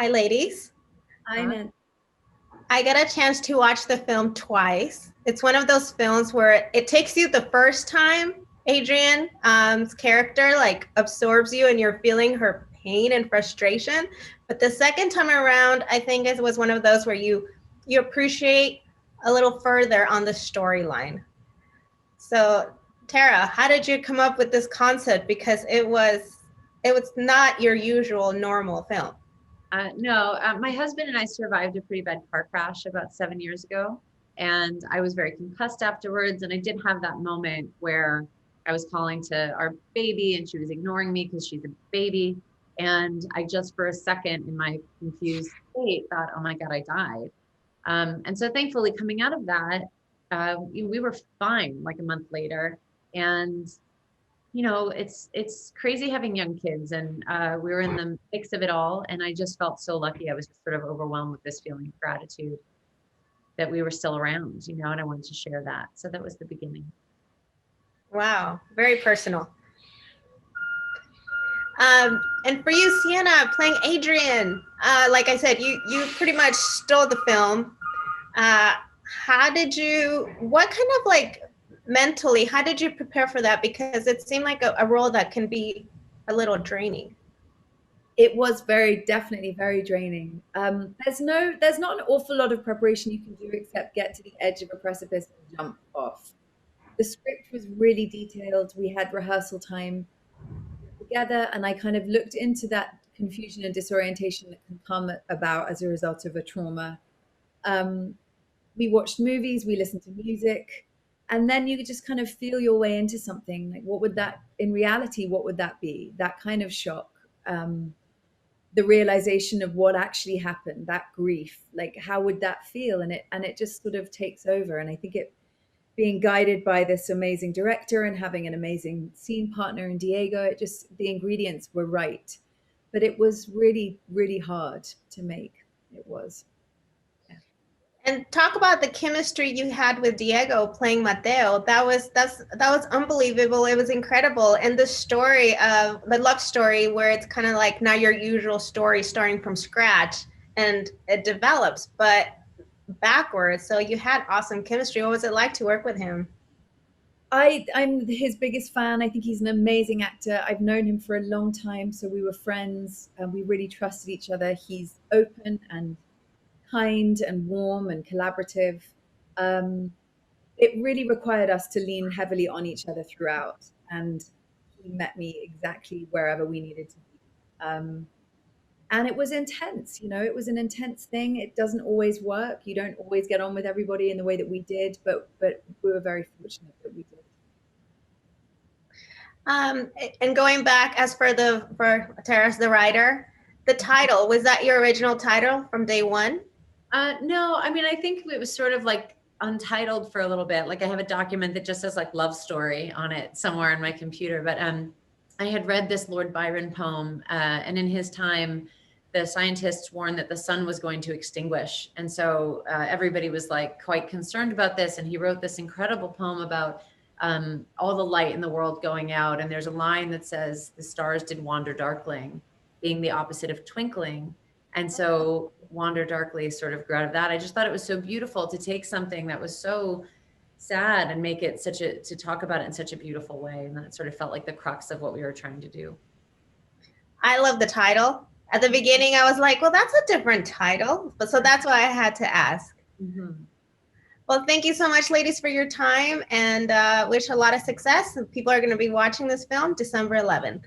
Hi, ladies. I know. I got a chance to watch the film twice. It's one of those films where it takes you the first time, Adrienne's character like absorbs you and you're feeling her pain and frustration. But the second time around, I think it was one of those where you appreciate a little further on the storyline. So, Tara, how did you come up with this concept? Because it was not your usual normal film. No, my husband and I survived a pretty bad car crash about 7 years ago. And I was very concussed afterwards. And I did have that moment where I was calling to our baby and she was ignoring me because she's a baby. And I just, for a second in my confused state, thought, oh my God, I died. And so thankfully, coming out of that, we were fine like a month later. And it's crazy having young kids, and we were in the mix of it all. And I just felt so lucky. I was just sort of overwhelmed with this feeling of gratitude that we were still around, and I wanted to share that. So that was the beginning. Wow, very personal. And for you, Sienna, playing Adrienne, like I said, you pretty much stole the film. What kind of like mentally, how did you prepare for that? Because it seemed like a role that can be a little draining. It was definitely very draining. There's not an awful lot of preparation you can do except get to the edge of a precipice and jump off. The script was really detailed. We had rehearsal time together, and I kind of looked into that confusion and disorientation that can come about as a result of a trauma. We watched movies, we listened to music, and then you just kind of feel your way into something. Like, what would that, in reality, what would that be? That kind of shock, the realization of what actually happened, that grief, like how would that feel? And it just sort of takes over. And I think it, being guided by this amazing director and having an amazing scene partner in Diego, it just, the ingredients were right. But it was really, really hard to make. It was. And talk about the chemistry you had with Diego playing Matteo. That was unbelievable. It was incredible. And the story of the love story where it's kind of like not your usual story starting from scratch and it develops, but backwards. So you had awesome chemistry. What was it like to work with him? I'm his biggest fan. I think he's an amazing actor. I've known him for a long time, so we were friends and we really trusted each other. He's open and kind and warm and collaborative. Um, it really required us to lean heavily on each other throughout, and he met me exactly wherever we needed to be. And it was intense, it was an intense thing. It doesn't always work. You don't always get on with everybody in the way that we did, but we were very fortunate that we did. And going back as for Tara's the writer, the title, was that your original title from day one? No, I mean, I think it was sort of like untitled for a little bit. Like I have a document that just says like love story on it somewhere on my computer. But I had read this Lord Byron poem, and in his time, the scientists warned that the sun was going to extinguish. And so everybody was like quite concerned about this. And he wrote this incredible poem about all the light in the world going out. And there's a line that says, the stars did wander darkling, being the opposite of twinkling. And so Wander Darkly sort of grew out of that. I just thought it was so beautiful to take something that was so sad and make it to talk about it in such a beautiful way. And that sort of felt like the crux of what we were trying to do. I love the title. At the beginning, I was like, well, that's a different title. But so that's why I had to ask. Mm-hmm. Well, thank you so much, ladies, for your time, and wish a lot of success. People are going to be watching this film December 11th.